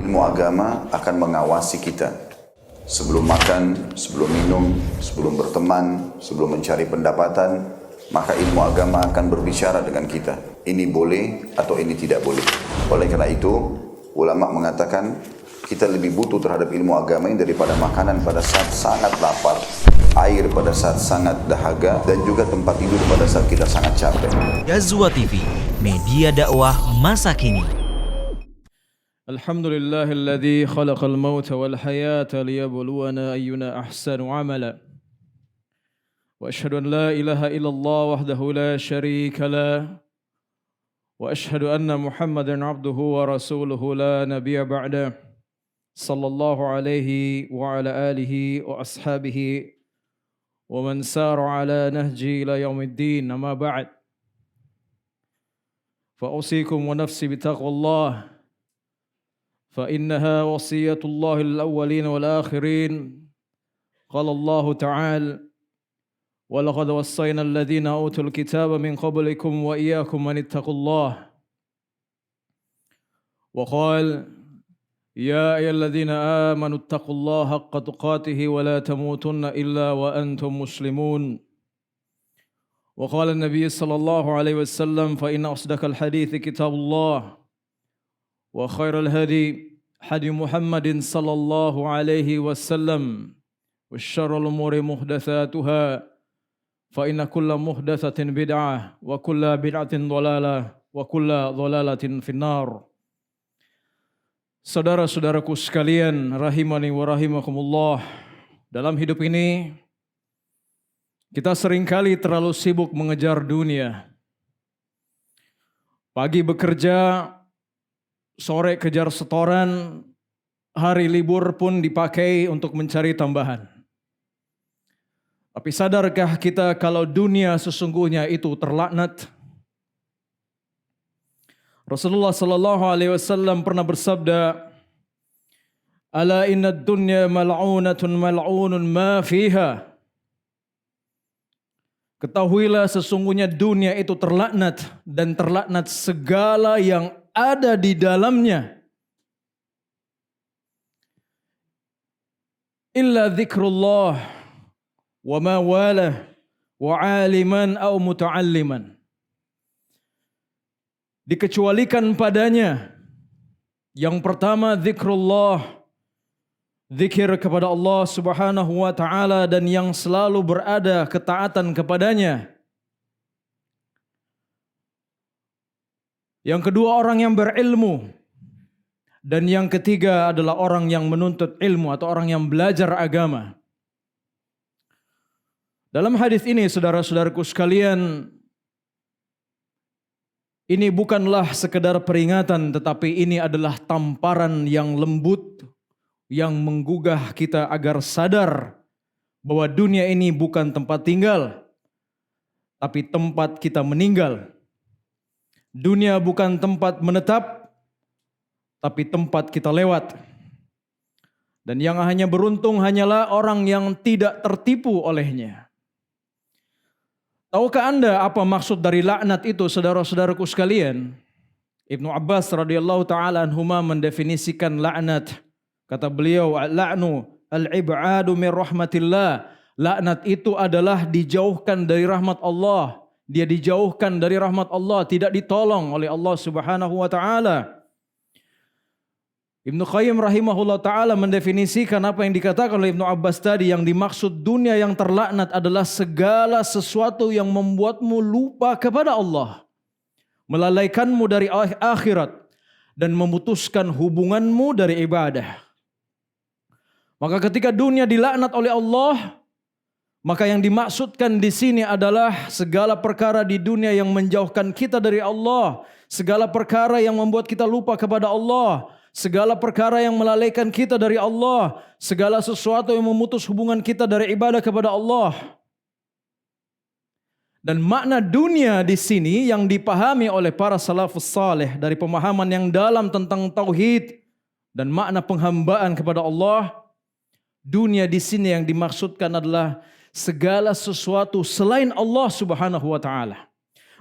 ilmu agama akan mengawasi kita. Sebelum makan, sebelum minum, sebelum berteman, sebelum mencari pendapatan, maka ilmu agama akan berbicara dengan kita. Ini boleh atau ini tidak boleh. Oleh karena itu, ulama mengatakan kita lebih butuh terhadap ilmu agama ini daripada makanan pada saat sangat lapar, air pada saat sangat dahaga, dan juga tempat tidur pada saat kita sangat capek. Ghazwa TV, media dakwah masa kini. Alhamdulillahilladzi khalaqal mauta wal hayata liyabluwana ayyuna ahsanu amala. Wa asyhadu an la ilaha illallah wahdahu la syarika lah. Wa asyhadu anna Muhammadan abduhu wa rasuluhu la nabiyya ba'dah. Sallallahu alaihi wa ala alihi wa ashabihi wa man sara ala nahji ila yaumiddin. Amma ba'd. Fa usikum wa nafsi bitaqwallah. فإنها وصية الله الأولين والآخرين. قال الله تعالى ولقد وصينا الذين أوتوا الكتاب من قبلكم وإياكم أن اتقوا الله. وقال يا أيها الذين آمنوا اتقوا الله حق تقاته ولا تموتن إلا وأنتم مسلمون. وقال النبي صلى الله عليه وسلم فإن أصدق الحديث كتاب الله وخير الهدي هدي محمد صلى الله عليه وسلم وشر الأمور محدثاتها فإن كل محدثة بدعة وكل بدعة ضلالة وكل ضلالة في النار. Saudara-saudaraku sekalian, rahimani wa rahimakumullah. Dalam hidup ini kita seringkali terlalu sibuk mengejar dunia. Pagi bekerja, sore kejar setoran, hari libur pun dipakai untuk mencari tambahan. Tapi sadarkah kita kalau dunia sesungguhnya itu terlaknat? Rasulullah sallallahu alaihi wasallam pernah bersabda, "Ala inna ad-dunya mal'unatun mal'unun ma fiha." Ketahuilah sesungguhnya dunia itu terlaknat dan terlaknat segala yang ada di dalamnya. Illa dzikrullah wa ma walah wa aliman aw muta'alliman. Dikecualikan padanya yang pertama dzikrullah, zikir kepada Allah Subhanahu wa taala dan yang selalu berada ketaatan kepadanya. Yang kedua orang yang berilmu. Dan yang ketiga adalah orang yang menuntut ilmu atau orang yang belajar agama. Dalam hadis ini saudara-saudaraku sekalian, ini bukanlah sekedar peringatan tetapi ini adalah tamparan yang lembut yang menggugah kita agar sadar bahwa dunia ini bukan tempat tinggal tapi tempat kita meninggal. Dunia bukan tempat menetap, tapi tempat kita lewat. Dan yang hanya beruntung hanyalah orang yang tidak tertipu olehnya. Tahukah Anda apa maksud dari laknat itu, saudara-saudaraku sekalian? Ibnu Abbas radhiyallahu taala anhuma mendefinisikan laknat. Kata beliau, "Al-la'nu al-ib'adu min rahmatillah." Laknat itu adalah dijauhkan dari rahmat Allah. Dia dijauhkan dari rahmat Allah, tidak ditolong oleh Allah Subhanahu wa taala. Ibnu Qayyim rahimahullah taala mendefinisikan apa yang dikatakan oleh Ibnu Abbas tadi, yang dimaksud dunia yang terlaknat adalah segala sesuatu yang membuatmu lupa kepada Allah, melalaikanmu dari akhirat dan memutuskan hubunganmu dari ibadah. Maka ketika dunia dilaknat oleh Allah, maka yang dimaksudkan di sini adalah segala perkara di dunia yang menjauhkan kita dari Allah, segala perkara yang membuat kita lupa kepada Allah, segala perkara yang melalaikan kita dari Allah, segala sesuatu yang memutus hubungan kita dari ibadah kepada Allah. Dan makna dunia di sini yang dipahami oleh para salafus saleh dari pemahaman yang dalam tentang tauhid dan makna penghambaan kepada Allah, dunia di sini yang dimaksudkan adalah segala sesuatu selain Allah Subhanahu wa taala.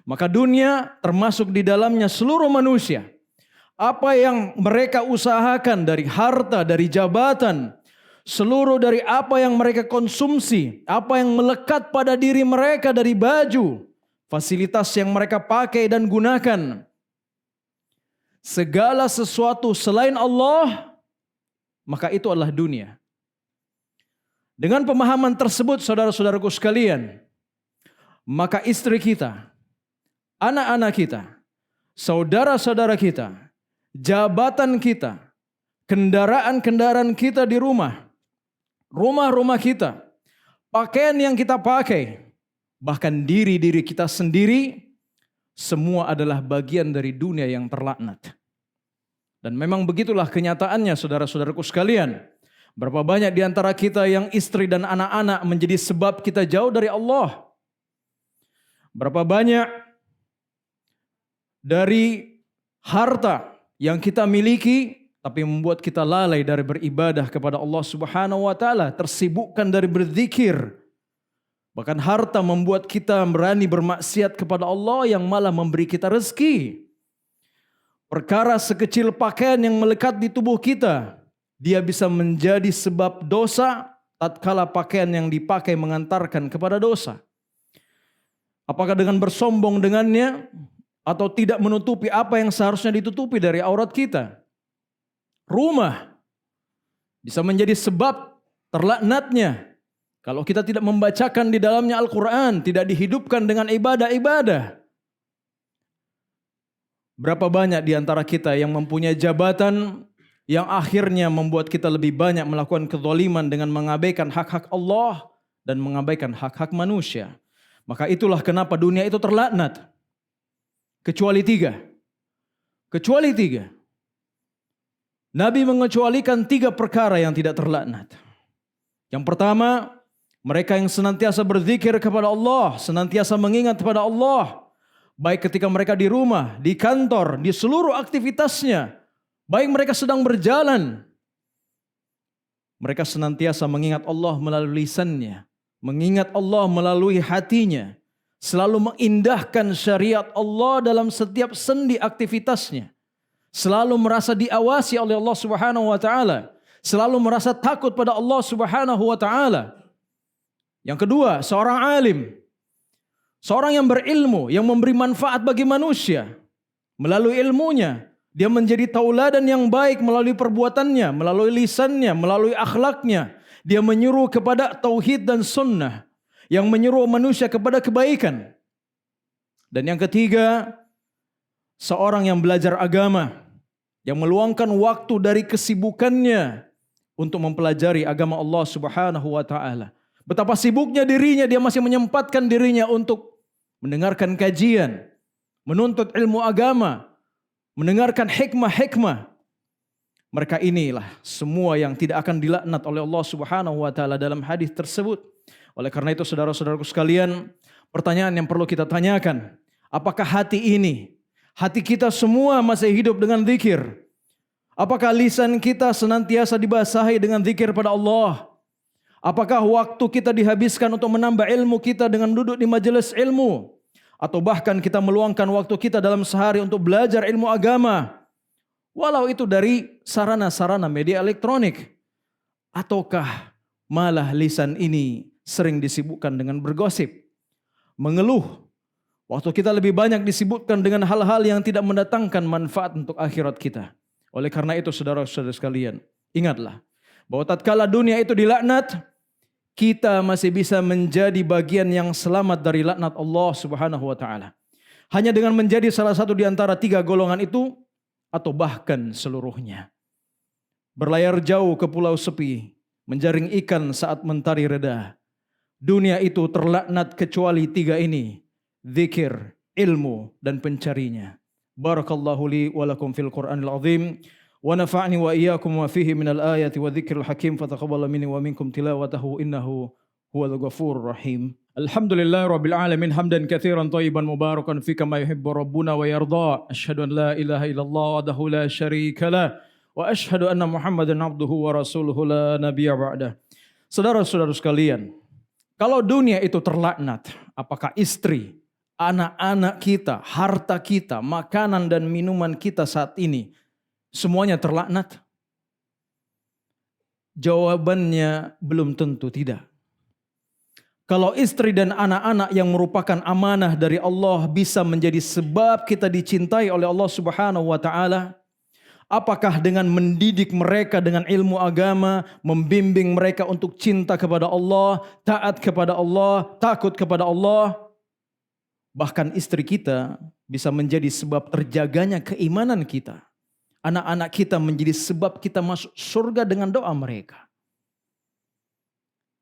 Maka dunia termasuk di dalamnya seluruh manusia. apa yang mereka usahakan dari harta, dari jabatan, seluruh dari apa yang mereka konsumsi, apa yang melekat pada diri mereka dari baju, fasilitas yang mereka pakai dan gunakan, segala sesuatu selain Allah, maka itu adalah dunia. Dengan pemahaman tersebut, saudara-saudaraku sekalian, maka istri kita, anak-anak kita, saudara-saudara kita, jabatan kita, kendaraan-kendaraan kita di rumah, rumah-rumah kita, pakaian yang kita pakai, bahkan diri-diri kita sendiri, semua adalah bagian dari dunia yang terlaknat. Dan memang begitulah kenyataannya, saudara-saudaraku sekalian. Berapa banyak di antara kita yang istri dan anak-anak menjadi sebab kita jauh dari Allah. Berapa banyak dari harta yang kita miliki tapi membuat kita lalai dari beribadah kepada Allah Subhanahu wa taala, tersibukkan dari berzikir. Bahkan harta membuat kita berani bermaksiat kepada Allah yang malah memberi kita rezeki. Perkara sekecil pakaian yang melekat di tubuh kita, dia bisa menjadi sebab dosa tatkala pakaian yang dipakai mengantarkan kepada dosa. Apakah dengan bersombong dengannya atau tidak menutupi apa yang seharusnya ditutupi dari aurat kita? Rumah bisa menjadi sebab terlaknatnya kalau kita tidak membacakan di dalamnya Al-Quran, tidak dihidupkan dengan ibadah-ibadah. Berapa banyak di antara kita yang mempunyai jabatan yang akhirnya membuat kita lebih banyak melakukan kezaliman dengan mengabaikan hak-hak Allah dan mengabaikan hak-hak manusia. Maka itulah kenapa dunia itu terlaknat. Kecuali tiga. Nabi mengecualikan 3 perkara yang tidak terlaknat. Yang pertama, mereka yang senantiasa berzikir kepada Allah, senantiasa mengingat kepada Allah. Baik ketika mereka di rumah, di kantor, di seluruh aktivitasnya. Baik mereka sedang berjalan. Mereka senantiasa mengingat Allah melalui lisannya. Mengingat Allah melalui hatinya. Selalu mengindahkan syariat Allah dalam setiap sendi aktivitasnya. Selalu merasa diawasi oleh Allah Subhanahu wa taala. Selalu merasa takut pada Allah Subhanahu wa taala. Yang kedua, seorang alim. Seorang yang berilmu, yang memberi manfaat bagi manusia. Melalui ilmunya, dia menjadi tauladan yang baik melalui perbuatannya, melalui lisannya, melalui akhlaknya. Dia menyuruh kepada tauhid dan sunnah, yang menyuruh manusia kepada kebaikan. Dan yang ketiga, seorang yang belajar agama, yang meluangkan waktu dari kesibukannya untuk mempelajari agama Allah Subhanahu wa taala. Betapa sibuknya dirinya, dia masih menyempatkan dirinya untuk mendengarkan kajian, menuntut ilmu agama, mendengarkan hikmah-hikmah. Mereka inilah semua yang tidak akan dilaknat oleh Allah Subhanahu wa taala dalam hadis tersebut. Oleh karena itu saudara-saudaraku sekalian, pertanyaan yang perlu kita tanyakan, apakah hati ini, hati kita semua masih hidup dengan zikir? Apakah lisan kita senantiasa dibasahi dengan zikir pada Allah? Apakah waktu kita dihabiskan untuk menambah ilmu kita dengan duduk di majelis ilmu? Atau bahkan kita meluangkan waktu kita dalam sehari untuk belajar ilmu agama? Walau itu dari sarana-sarana media elektronik. Ataukah malah lisan ini sering disibukkan dengan bergosip, mengeluh. Waktu kita lebih banyak disibukkan dengan hal-hal yang tidak mendatangkan manfaat untuk akhirat kita. Oleh karena itu saudara-saudara sekalian, ingatlah bahwa tatkala dunia itu dilaknat, kita masih bisa menjadi bagian yang selamat dari laknat Allah Subhanahu wa taala. Hanya dengan menjadi salah satu di antara 3 golongan itu, atau bahkan seluruhnya. Berlayar jauh ke pulau sepi, menjaring ikan saat mentari reda. Dunia itu terlaknat kecuali 3 ini, zikir, ilmu, dan pencarinya. Barakallahu li wa lakum fil Qur'anil azim, wa nafa'ni wa iyyakum wa fihi minal ayati wa dzikril hakim, fataqabbal minni wa minkum tilawatahu innahu huwal ghafurur rahim. Alhamdulillah rabbil alamin, hamdan katsiran thayyiban mubarakan fi kama yuhibbu rabbuna wa yarda. Asyhadu an la ilaha illallah wahdahu la syarika lah wa asyhadu anna Muhammadan abduhu wa rasuluhu la nabiyya ba'dah. Saudara-saudara sekalian, kalau dunia itu terlaknat, apakah istri, anak-anak kita, harta kita, makanan dan minuman kita saat ini semuanya terlaknat? Jawabannya belum tentu tidak. Kalau istri dan anak-anak yang merupakan amanah dari Allah bisa menjadi sebab kita dicintai oleh Allah Subhanahu wa taala, apakah dengan mendidik mereka dengan ilmu agama, membimbing mereka untuk cinta kepada Allah, taat kepada Allah, takut kepada Allah, bahkan istri kita bisa menjadi sebab terjaganya keimanan kita. Anak-anak kita menjadi sebab kita masuk surga dengan doa mereka.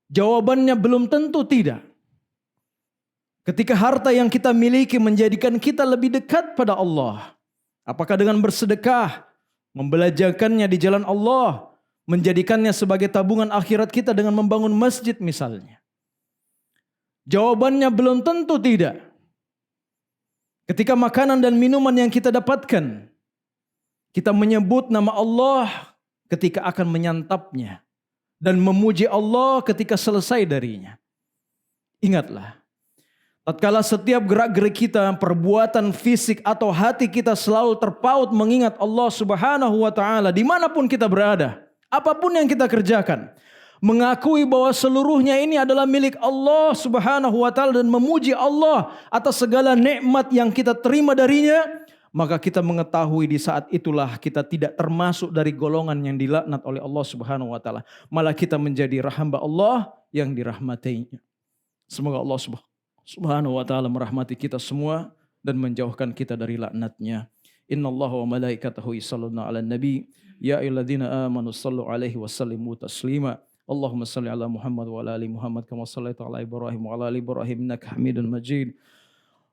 Jawabannya belum tentu tidak. Ketika harta yang kita miliki menjadikan kita lebih dekat pada Allah, apakah dengan bersedekah, membelanjakannya di jalan Allah, menjadikannya sebagai tabungan akhirat kita dengan membangun masjid misalnya? Jawabannya belum tentu tidak. Ketika makanan dan minuman yang kita dapatkan, kita menyebut nama Allah ketika akan menyantapnya dan memuji Allah ketika selesai darinya. Ingatlah, tatkala setiap gerak-gerik kita, perbuatan fisik atau hati kita selalu terpaut mengingat Allah Subhanahu wa taala dimanapun kita berada, apapun yang kita kerjakan, mengakui bahwa seluruhnya ini adalah milik Allah Subhanahu wa taala dan memuji Allah atas segala nikmat yang kita terima darinya, maka kita mengetahui di saat itulah kita tidak termasuk dari golongan yang dilaknat oleh Allah Subhanahu wa taala. Malah kita menjadi hamba Allah yang dirahmatinya. Semoga Allah Subhanahu wa taala merahmati kita semua dan menjauhkan kita dari laknatnya. Innallaha wa malaikatahu yusholluna 'alan nabi ya ayyuhalladzina amanu shallu 'alaihi wa sallimu taslima. Allahumma shalli 'ala Muhammad wa 'ala ali Muhammad kama shallaita 'ala Ibrahim wa 'ala ali Ibrahim innaka Hamidun Majid.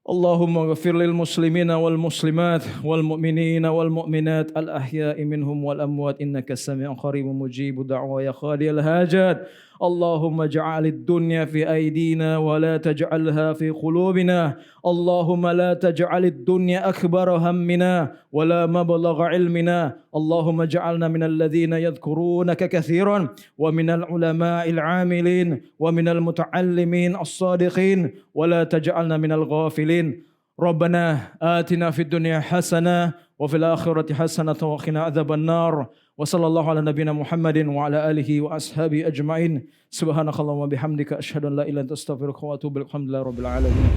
Allahumma ghafir lil muslimina wal muslimat wal mu'minina wal mu'minat al ahya'i minhum wal amwat innaka sami'un qaribun mujibud da'wa ya qadiyal hajat. Allahumma ja'alid dunya fi aydina wa la taj'alha fi qulubina. Allahumma la taj'alid dunya akbara hammina wa la mablagha ilmina. Allahumma ja'alna minal ladzina yadhkurunaka katsiran wa minal ulama'il 'amilin wa minal muta'allimin as-sadiqin wa la taj'alna minal ghafilin. Rabbana atina fid dunya hasanah wa fil akhirati hasanah wa qina adzabannar. Wa sallallahu ala nabiyyina Muhammadin wa ala alihi wa ashabihi ajma'in. Subhanakallahumma bihamdika asyhadu an la ilaha illa anta astaghfiruka wa atubu ilaik. Alhamdulillahirabbil alamin.